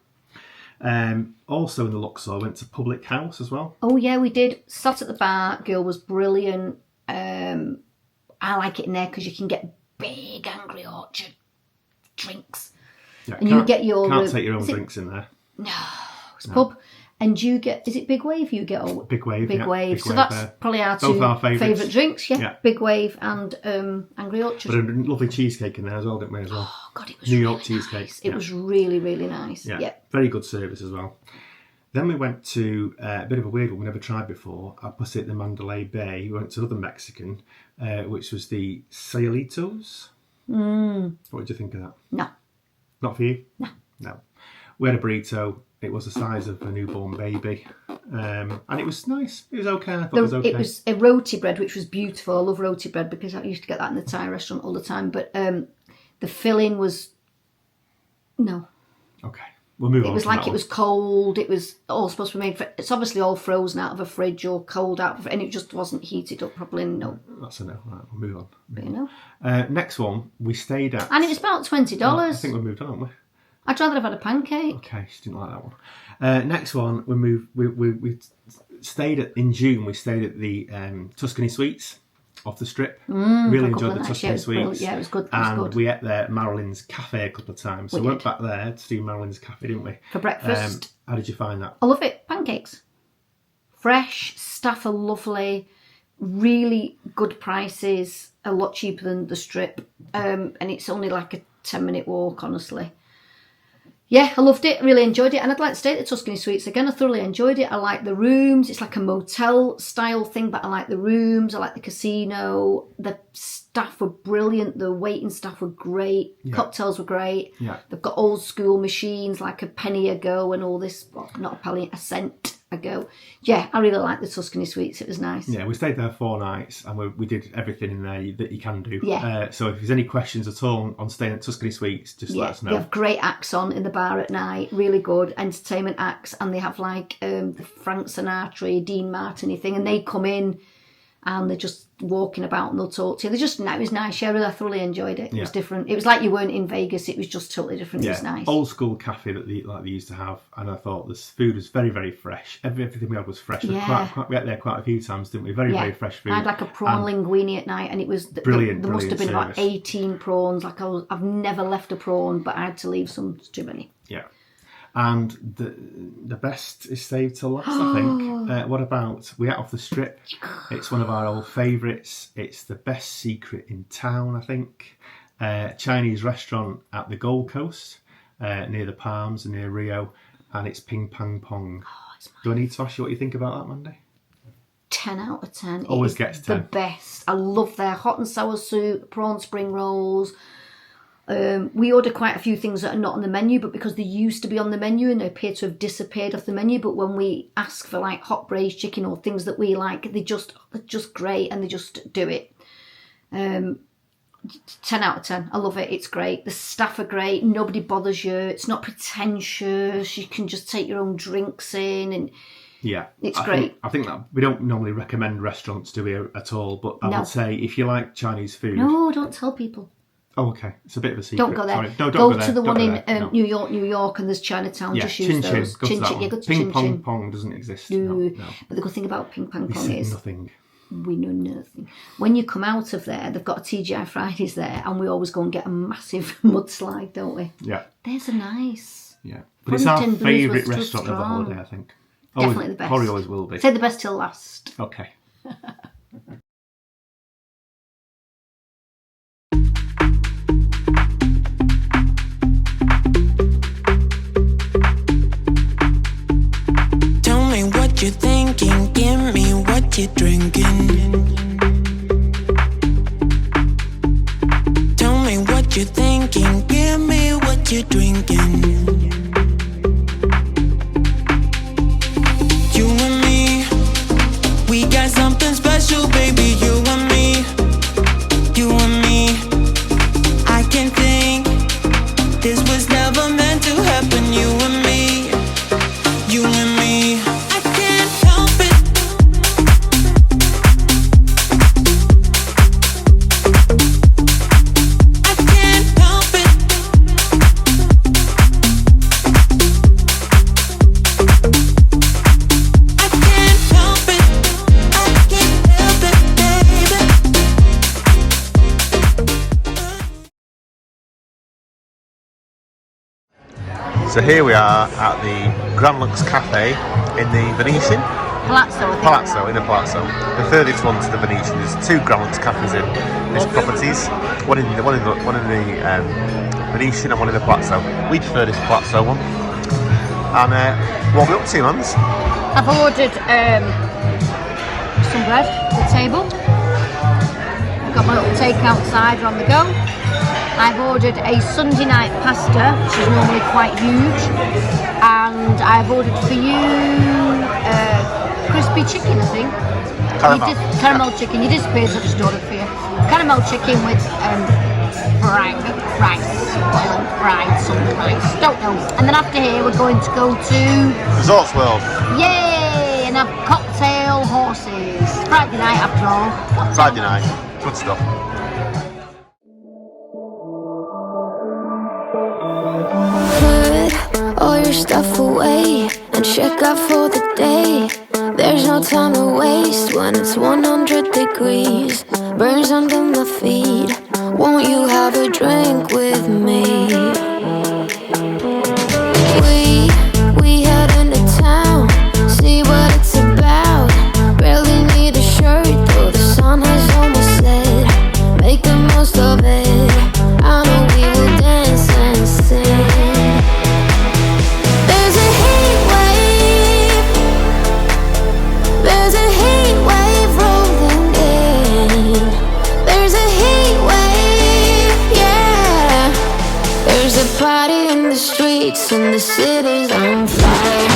Also in the Luxor, I went to Public House as well. Oh yeah, we did. Sat at the bar. Girl was brilliant. I like it in there because you can get big Angry Orchard drinks. Yeah, And you get your... can't take your own is it- drinks in there. No, it's pub. And you get... Is it Big Wave you get? Or Big Wave, Big yeah, Wave. Big So Wave that's there. probably our Both two our favourites. favourite drinks. Yeah. Yeah. Big Wave and Angry Orchard. But a lovely cheesecake in there as well, didn't we, as well? Oh God, it was New really York cheesecake, nice. It yeah. was really nice. Yeah. Very good service as well. Then we went to a bit of a weird one we never tried before, opposite the Mandalay Bay. We went to another Mexican, which was the Sayalitos. What did you think of that? No. Not for you? No. We had a burrito. It was the size of a newborn baby. And it was nice. It was okay. I thought it was okay. It was a roti bread, which was beautiful. I love roti bread because I used to get that in the Thai restaurant all the time. But the filling was... No. Okay. We'll move on. It was from like that it one. was cold. It was all supposed to be made... It's obviously all frozen out of a fridge or cold out of... And it just wasn't heated up properly. No. That's a no. Right, we'll move on. But, you know. Next one, we stayed at... And it was about $20. I think we moved on, haven't we? I'd rather have had a pancake. Okay, she didn't like that one. Next one, we stayed at, in June, we stayed at the Tuscany Suites off the Strip. Really enjoyed the Tuscany Suites. Yeah, it was good. It was And good. we ate there at Marilyn's Cafe a couple of times. So We we went did. back there to do Marilyn's Cafe, didn't we? For breakfast. How did you find that? I love it. Pancakes. Fresh, staff are lovely, really good prices, a lot cheaper than the Strip. And it's only like a 10-minute walk, honestly. Yeah, I loved it, really enjoyed it. And I'd like to stay at the Tuscany Suites again. I thoroughly enjoyed it. I like the rooms. It's like a motel style thing, but I like the rooms. I like the casino. The staff were brilliant. The waiting staff were great. Cocktails were great. Yeah. They've got old school machines like a penny a go and all this, well, not a penny, a cent a go. Yeah, I really liked the Tuscany Suites. It was nice. Yeah, we stayed there 4 nights and we did everything in there that you can do. Yeah. So if there's any questions at all on staying at Tuscany Suites, just let us know. They have great acts on in the bar at night, really good entertainment acts, and they have like the Frank Sinatra, Dean Martin thing, and they come in and they're just walking about and they'll talk to you. They're just, it was nice. Yeah, I thoroughly enjoyed it. It was different. It was like you weren't in Vegas. It was just totally different. It was nice. Old school cafe that they used to have, and I thought this food was very fresh. Everything we had was fresh. Yeah. We ate there quite a few times, didn't we? Very fresh food. I had like a prawn linguine at night, and it was Brilliant, there must have been brilliant about 18 prawns. Like I've never left a prawn, but I had to leave some. Too many. Yeah. And the best is saved till last, I think. What about, we ate off the Strip. It's one of our old favourites. It's the best secret in town, I think. Chinese restaurant at the Gold Coast, near the Palms and near Rio. And it's Ping Pang Pong. Do I need to ask you what you think about that, Mandy? 10 out of 10. Always It is gets the 10. best. I love their hot and sour soup, prawn spring rolls. We order quite a few things that are not on the menu, but because they used to be on the menu and they appear to have disappeared off the menu. But when we ask for like hot braised chicken or things that we like, they're just great and they just do it. 10 out of 10. I love it. It's great. The staff are great. Nobody bothers you. It's not pretentious. You can just take your own drinks in and Yeah, It's I great. I think that we don't normally recommend restaurants to be at all, but I No. would say if you like Chinese food. no, don't tell people. Oh, okay. It's a bit of a secret. Don't go there. Sorry. No, don't go there. to the Don't one go in there. No. New York, and there's Chinatown. Yeah, Just use Chin Chin. those. Go to that one. Yeah, go to Ping Chin Pong Chin. Pong doesn't exist. No. No. But the good thing about Ping Pong We Pong said is nothing. we know nothing. When you come out of there, they've got a TGI Fridays there, and we always go and get a massive mudslide, don't we? Yeah, There's a nice. yeah. But it's our Huntington Blues favourite was too restaurant of the strong. holiday, I think. Definitely the best. Probably always will be. Say the best till last. Okay. Tell me what you're thinking, give me what you're drinking. So here we are at the Grand Lux Cafe in the Venetian. Palazzo, I think. Palazzo, in a palazzo. The furthest one to the Venetian. There's 2 Grand Lux cafes in this properties. One in the Venetian and one in the Palazzo. We prefer this Palazzo one. And what are we up to, Mans? I've ordered some bread for the table. I've got my little takeout cider on the go. I've ordered a Sunday night pasta, which is normally quite huge, and I've ordered for you crispy chicken, I think. Caramel chicken. You disappeared, so I just ordered for you. Caramel chicken with fried rice, boiled fried something rice. Don't know. And then after here, we're going to go to Resorts World. Yay! And have cocktail horses. Friday night, after all. Friday night. Good stuff. Put all your stuff away and check out for the day. There's no time to waste when it's 100 degrees. Burns under my feet. Won't you have a drink with me? We head into town, see what it's about. Barely need a shirt though the sun has almost set. Make the most of it. I know we will dance and sing. There's a heat wave. There's a heat wave rolling in. There's a heat wave, yeah. There's a party in the streets and the city's on fire.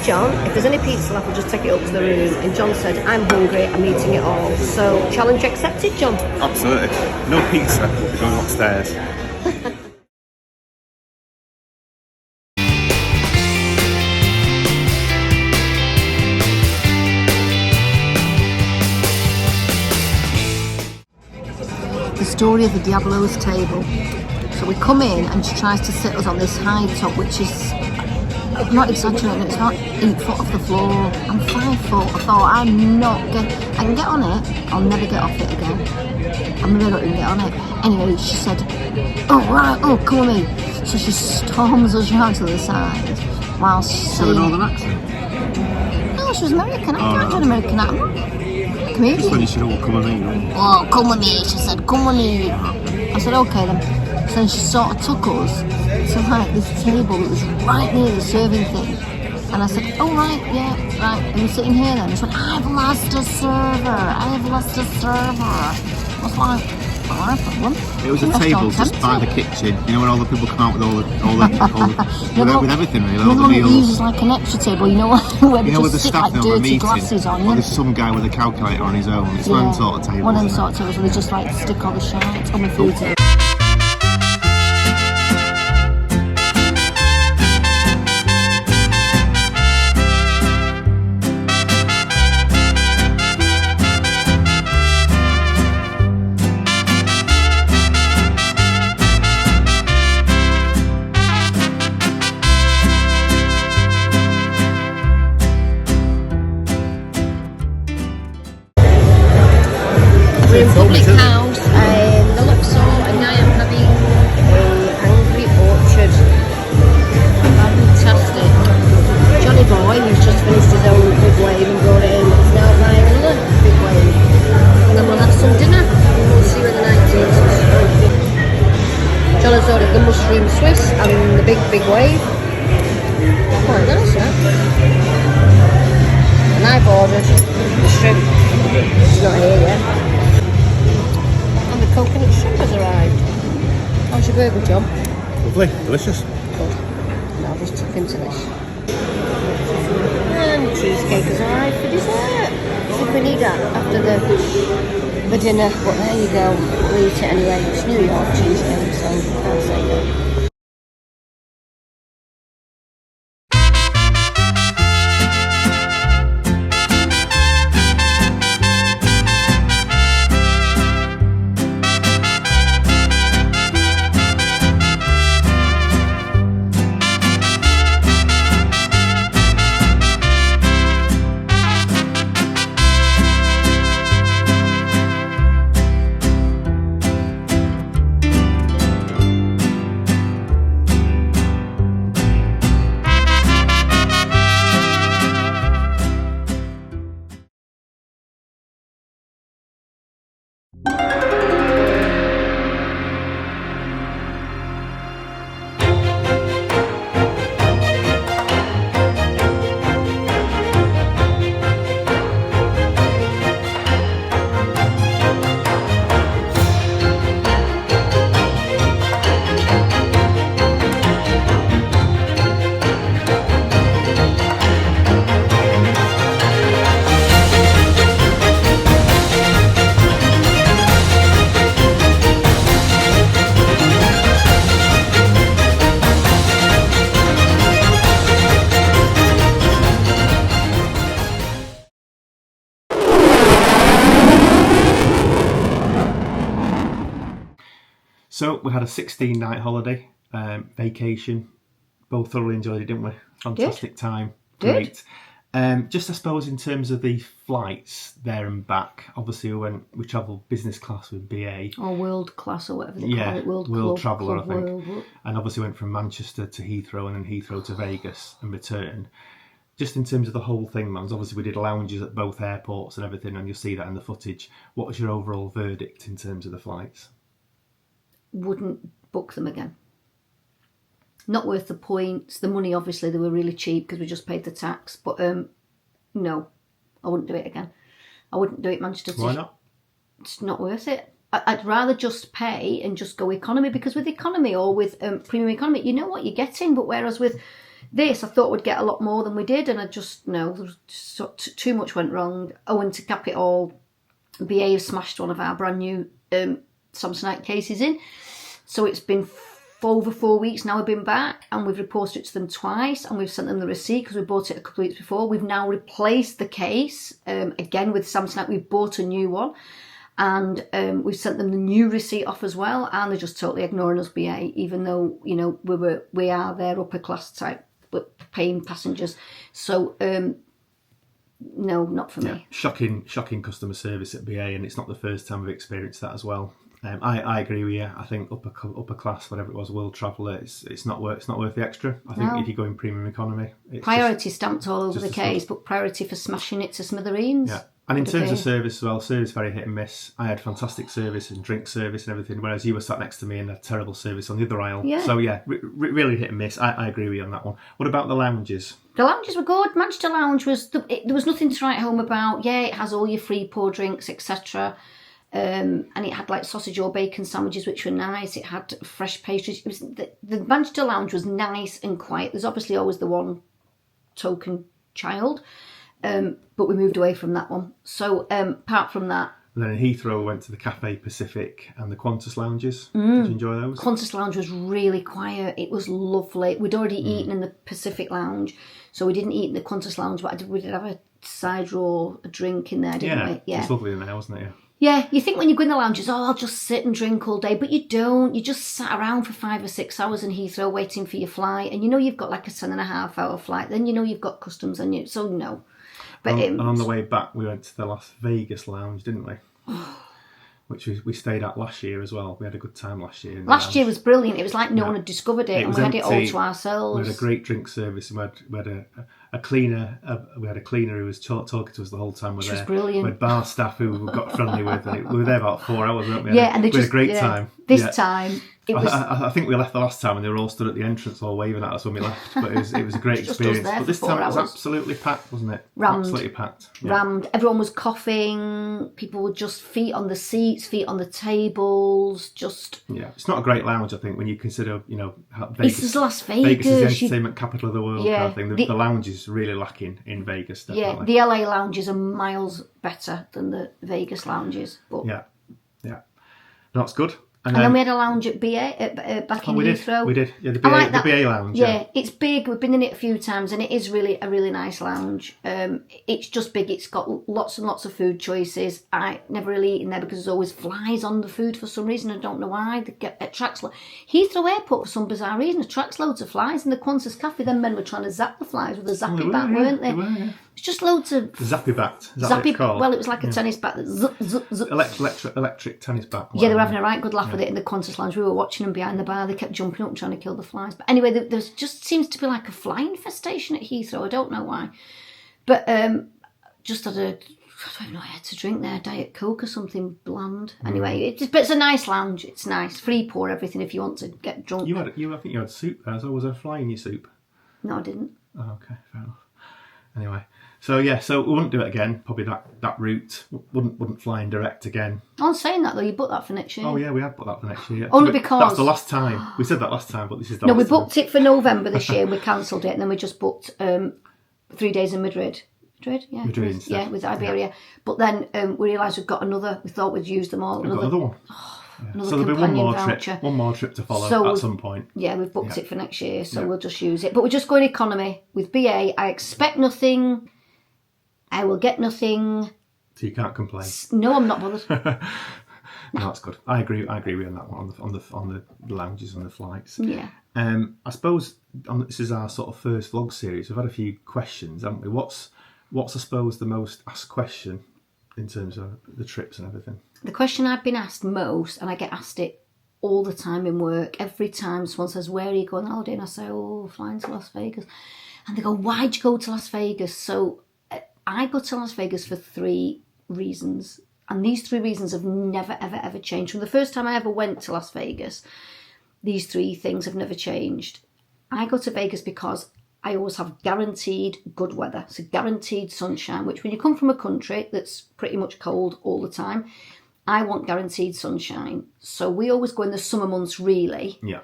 John, if there's any pizza left, we'll just take it up to the room. And John said, I'm hungry, I'm eating it all. So, challenge accepted, John? Absolutely. No pizza, we'll be going upstairs. The story of the Diablo's table. So we come in and she tries to sit us on this high top, which is, I'm not exaggerating, it's not 8 foot off the floor. I'm 5 foot. I thought, I can get on it, I'll never get off it again. I'm never going to get on it. Anyway, she said, oh right, oh come with me. So she storms us round to the side whilst So a northern accent? No, she was American. I can't do an American accent. Comedian. Just when you said, oh, come with me. Oh, come with me. She said, come with me. I said, okay then. So then she sort of took us to like this table that was right near the serving thing. And I said, oh right, yeah, right. Are you sitting here then? She went, I've lost a server. I was like, Well, I've got one. It was a table just by the kitchen, you know, where all the people come out with all the with everything really, all the It meals. uses like an extra table, you know, where they With the just stick staff like on a dirty meeting, glasses on. or Yeah. there's some guy with a calculator on his own. It's one sort of table. One of them sort of tables where they just like stick all the shite on the food table. We're in Public House in the Luxor, and I am having a Angry Orchard. Fantastic. Johnny Boy, who's just finished his own big wave and brought it in, is now buying another big wave. And then we'll have some dinner, and we'll see where the night takes us. John has ordered the mushroom Swiss and the big wave. Quite nice, yeah. And I've ordered the shrimp. It's not here yet. And the coconut shrimp has arrived. How's your burger, John? Lovely, delicious. Good. Now I'll just tuck into this. And cheesecake has arrived for dessert. I think we need that after the dinner, but there you go. We'll eat it anyway. It's New York cheesecake, so I can't say no. So we had a 16-night holiday, vacation. Both thoroughly enjoyed it, didn't we? Fantastic time. Great. Just I suppose in terms of the flights there and back, obviously we travelled business class with BA. Or world class or whatever they call it. World Traveller, I think. World. And obviously went from Manchester to Heathrow and then Heathrow to Vegas and returned. Just in terms of the whole thing, man, obviously we did lounges at both airports and everything, and you'll see that in the footage. What was your overall verdict in terms of the flights? Wouldn't book them again. Not worth the points. The money, obviously, they were really cheap because we just paid the tax. But no, I wouldn't do it again. I wouldn't do it Manchester. Why not? It's not worth it. I'd rather just pay and just go economy, because with economy or with premium economy, you know what you're getting. But whereas with this, I thought we'd get a lot more than we did, and too much went wrong. Oh, and to cap it all, BA have smashed one of our brand new Samsonite cases in. So it's been over 4 weeks now we've been back, and we've reported it to them twice, and we've sent them the receipt because we bought it a couple of weeks before. We've now replaced the case again with Samsonite. We've bought a new one, and we've sent them the new receipt off as well, and they're just totally ignoring us, BA, even though, you know, we are their upper class type paying passengers. So no, not for me. Shocking customer service at BA, and it's not the first time we've experienced that as well. I agree with you. I think upper class, whatever it was, world traveller, it's not worth the extra. I think if you go in premium economy, it's priority stamped all over the case, but priority for smashing it to smithereens. Yeah. And in terms of service as well, service very hit and miss. I had fantastic service and drink service and everything, whereas you were sat next to me and had terrible service on the other aisle. Yeah. So yeah, really hit and miss. I agree with you on that one. What about the lounges? The lounges were good. Manchester Lounge there was nothing to write home about. Yeah, it has all your free pour drinks, etc. And it had like sausage or bacon sandwiches, which were nice. It had fresh pastries. It was the Manchester Lounge was nice and quiet. There's obviously always the one token child, but we moved away from that one. So apart from that, And then in Heathrow, we went to the Cafe Pacific and the Qantas lounges. Did you enjoy those? Qantas Lounge was really quiet. It was lovely. We'd already eaten in the Pacific Lounge, so we didn't eat in the Qantas Lounge, but we did have a cider or a drink in there, didn't we? Yeah, it's lovely in there, wasn't it? Yeah, you think when you go in the lounges, I'll just sit and drink all day, but you don't. You just sat around for 5 or 6 hours in Heathrow waiting for your flight, and you know you've got like a 10.5-hour flight, then you know you've got customs on you, so no. But And on the way back, we went to the Las Vegas lounge, didn't we? Which we stayed at last year as well. We had a good time last year. Last year was brilliant. It was like no one had discovered it, and was we had it all empty. to ourselves. We had a great drink service, and we had a cleaner. We had a cleaner who was talking to us the whole time we were Which there. was brilliant. We had bar staff who we got friendly with, and we were there about 4 hours, weren't we? Yeah, and we had a great yeah, time. This Yeah. time, it was... I think we left the last time and they were all stood at the entrance all waving at us when we left, but it was a great Just us experience. there But this for time 4 it was hours. absolutely packed, wasn't it? Rammed. Absolutely packed. Yeah. rammed. Everyone was coughing. People were just feet on the seats, feet on the tables. Just Yeah, it's not a great lounge, I think, when you consider, how Vegas. this is Las Vegas is the Vegas. entertainment capital of the world, Yeah, kind of thing. The lounge is really lacking in Vegas, Yeah, definitely. the LA lounges are miles better than the Vegas lounges. But Yeah. No, it's good. and then we had a lounge at BA back in we Heathrow. did. Yeah, the I BA, like that. the BA lounge. Yeah, it's big. We've been in it a few times, and it is really a really nice lounge. It's just big. It's got lots and lots of food choices. I never really eat in there because there's always flies on the food for some reason. I don't know why. It attracts Heathrow Airport for some bizarre reason attracts loads of flies. In the Qantas Cafe, then men were trying to zap the flies with a zappy bat, weren't they? They were, yeah. It's just loads of Zappy bat. Is that what it's called? Well, it was like a tennis bat that zup. Electric tennis bat. Yeah, they were having a right good laugh with it in the Qantas Lounge. We were watching them behind the bar. They kept jumping up and trying to kill the flies. But anyway, there just seems to be like a fly infestation at Heathrow. I don't know why. But just had I don't even know what I had to drink there, Diet Coke or something bland. Anyway, but it's a nice lounge. It's nice. Free pour everything if you want to get drunk. I think you had soup there. So was there a fly in your soup? No, I didn't. Oh, okay, fair enough. Anyway, so we wouldn't do it again. Probably that route wouldn't fly in direct again. On saying that though, you booked that for next year. Oh yeah, we had put that for next year. Only But because- that's the last time we said that last time, but this is the No, last we booked time. it for November this year and we cancelled it, and then we just booked 3 days in Madrid. Yeah, Madrid instead. with Iberia. But then we realised we've got another. We thought we'd used them all. We've got another one. Another So there'll be companion one voucher. more trip to follow So at some point. Yeah, we've booked it for next year, so Yeah. we'll just use it. But we're just going economy with BA. I expect nothing. I will get nothing. So you can't complain. No, I'm not bothered. No, that's good. I agree with you on that one on the lounges and the flights. Yeah. I suppose this is our sort of first vlog series. We've had a few questions, haven't we? What's I suppose the most asked question in terms of the trips and everything? The question I've been asked most, and I get asked it all the time in work, every time someone says, "Where are you going on holiday?" And I say, "Oh, flying to Las Vegas." And they go, "Why'd you go to Las Vegas?" So I go to Las Vegas for 3 reasons. And these 3 reasons have never, ever, ever changed. From the first time I ever went to Las Vegas, these 3 things have never changed. I go to Vegas because I always have guaranteed good weather. So guaranteed sunshine, which when you come from a country that's pretty much cold all the time, I want guaranteed sunshine. So we always go in the summer months, really. Yeah.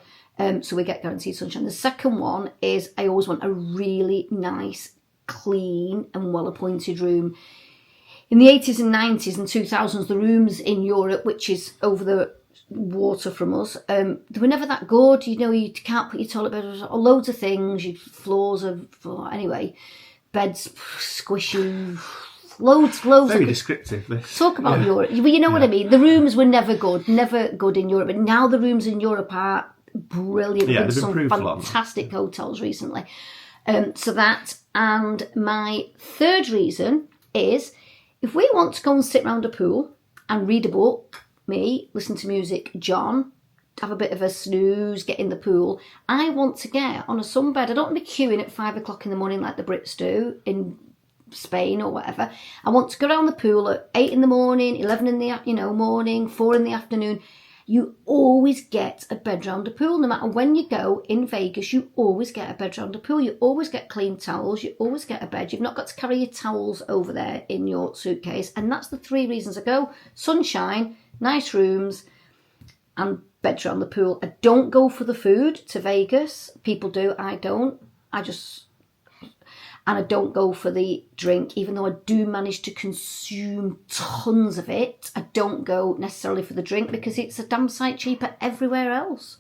So we get guaranteed sunshine. The second one is I always want a really nice, clean and well-appointed room. In the 80s and 90s and 2000s, the rooms in Europe, which is over the water from us, they were never that good. You can't put your toilet bed, loads of things, your floors are, anyway, beds squishy, loads Very of... descriptive, this. Talk about Europe. Well, you know what I mean. The rooms were never good in Europe. But now the rooms in Europe are brilliant. Yeah, We've they've some improved a lot. fantastic hotels recently. So that, and my third reason is if we want to go and sit round a pool and read a book, me, listen to music, John, have a bit of a snooze, get in the pool, I want to get on a sunbed. I don't want to be queuing at 5 o'clock in the morning like the Brits do in Spain or whatever. I want to go around the pool at 8 in the morning, 11 in the morning, 4 in the afternoon. you always get a bed round the pool. No matter when you go in Vegas, you always get a bed round the pool. You always get clean towels. You always get a bed. You've not got to carry your towels over there in your suitcase. And that's the 3 reasons I go. Sunshine, nice rooms, and beds around the pool. I don't go for the food to Vegas. People do. I don't. And I don't go for the drink, even though I do manage to consume tons of it. I don't go necessarily for the drink because it's a damn sight cheaper everywhere else.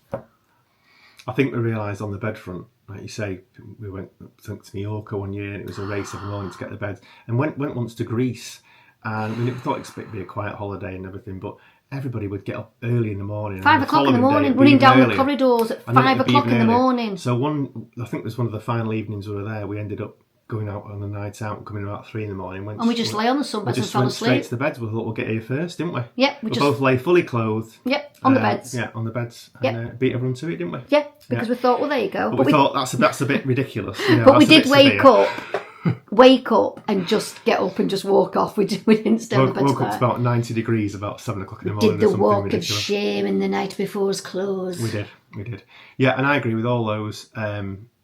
I think we realised on the bed front, like you say, we went to Mallorca one year and it was a race every morning to get the bed. And went once to Greece, and we thought it would be a quiet holiday and everything, but everybody would get up early in the morning. 5 o'clock in the morning, running down the corridors at 5 o'clock in the morning. So I think it was one of the final evenings we were there, we ended up going out on the night out and coming about 3 in the morning. And we just lay on the sunbeds and fell asleep. Straight to the beds. We thought we'll get here first, didn't we? Yep. We both lay fully clothed. Yep, on the beds. Yeah, on the beds. Yep. And beat everyone to it, didn't we? Yeah, because we thought, well, there you go. But we thought that's a bit ridiculous. But we did wake up and just get up and just walk off. We didn't stay on the bed. Woke up to about 90 degrees about 7 o'clock in the morning. Did the walk of shame in the night before it was closed. We did. Yeah, and I agree with all those.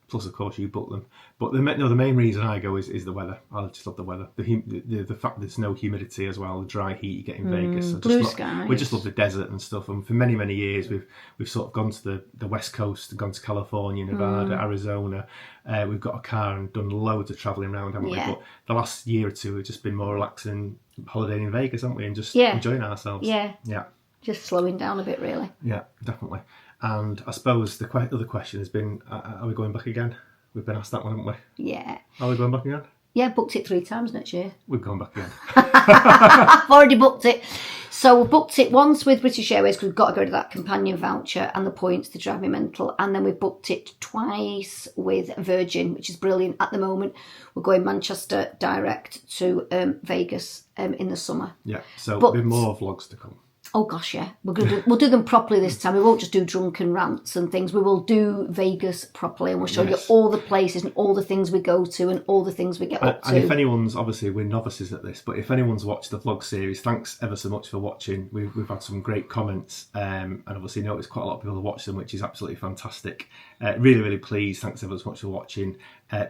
Plus, of course, you book them. But the main reason I go is the weather. I just love the weather. The fact there's no humidity as well, the dry heat you get in Vegas. Blue skies. We just love the desert and stuff. And for many, many years, we've sort of gone to the West Coast, gone to California, Nevada, Arizona. We've got a car and done loads of travelling around, haven't we? But the last year or two, we've just been more relaxing, holidaying in Vegas, haven't we? And just enjoying ourselves. Yeah. Yeah. Just slowing down a bit, really. Yeah, definitely. And I suppose the other question has been, are we going back again? We've been asked that one, haven't we? Yeah. Are we going back again? Yeah, booked it 3 times next year. We've gone back again. I've already booked it. So we booked it once with British Airways because we've got to go to that companion voucher and the points to drive me mental. And then we booked it twice with Virgin, which is brilliant. At the moment, we're going Manchester direct to Vegas in the summer. Yeah, so there'll be more vlogs to come. Oh gosh, yeah. We'll do them properly this time. We won't just do drunken rants and things. We will do Vegas properly, and we'll show you all the places and all the things we go to and all the things we get up to. And if anyone's, obviously we're novices at this, but if anyone's watched the vlog series, thanks ever so much for watching. We've had some great comments, and obviously noticed quite a lot of people have watched them, which is absolutely fantastic. Really, really pleased. Thanks ever so much for watching.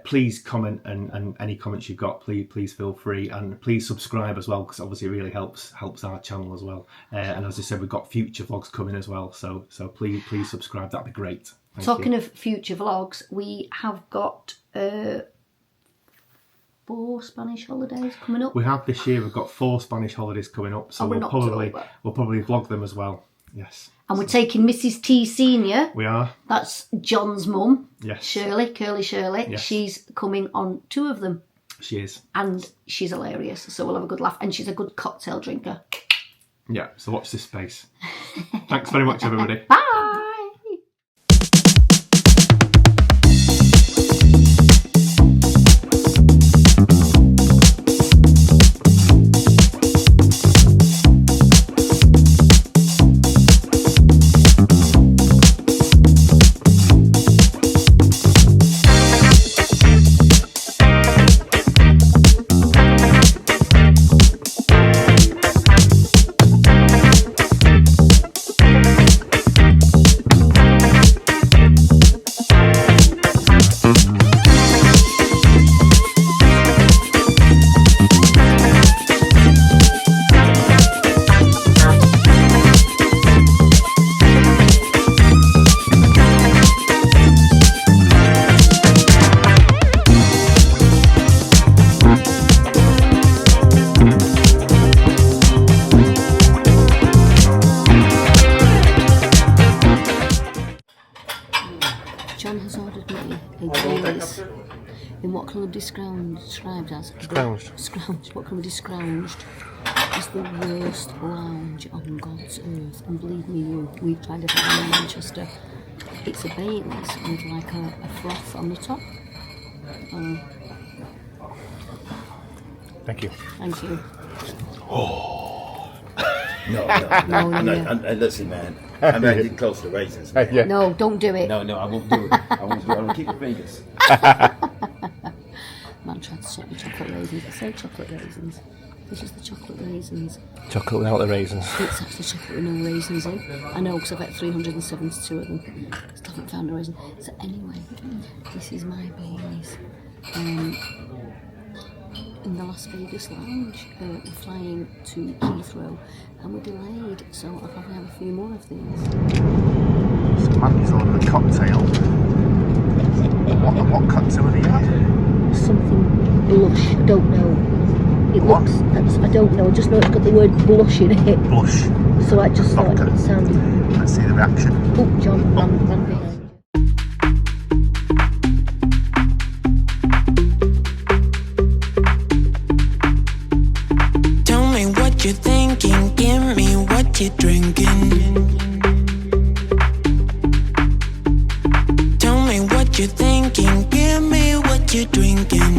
Please comment, and any comments you've got, please feel free, and please subscribe as well, because obviously it really helps our channel as well. And as I said, we've got future vlogs coming as well, so please subscribe. That'd be great. Talking of future vlogs, we have got 4 Spanish holidays coming up. We have this year. We've got 4 Spanish holidays coming up, so we'll probably vlog them as well. Yes. And we're taking Mrs. T Senior. We are. That's John's mum. Yes. Shirley, Curly Shirley. Yes. She's coming on 2 of them. She is. And she's hilarious, so we'll have a good laugh. And she's a good cocktail drinker. Yeah, so watch this space. Thanks very much, everybody. Bye. John has ordered me a Baileys in what can be described as scrounged. What can be described as the worst lounge on God's earth. And believe me, we've tried it out in Manchester. It's a Baileys with like a froth on the top. Thank you. Thank you. No, listen, man. I'm getting close to raisins. Man. Yeah. No, don't do it. No, I won't do it. I won't keep it Vegas. Man tried to sort me chocolate raisins. I say chocolate raisins. This is the chocolate raisins. Chocolate without the raisins. It's actually chocolate with no raisins in. I know, because I've had 372 of them. Still haven't found a raisin. So anyway, this is my Baileys. In the Las Vegas lounge, we're flying to Heathrow and we're delayed, so I'll probably have a few more of these. So Mandy's ordered a cocktail. What cocktail have you had? Something blush, I don't know. It What? looks, I don't know, I just know it's got the word blush in it. Blush. So I just thought Vodka. it sounded. Let's see the reaction. Oh, John, man behind you. Tell me what you're thinking, give me what you're drinking. Tell me what you're thinking, give me what you're drinking.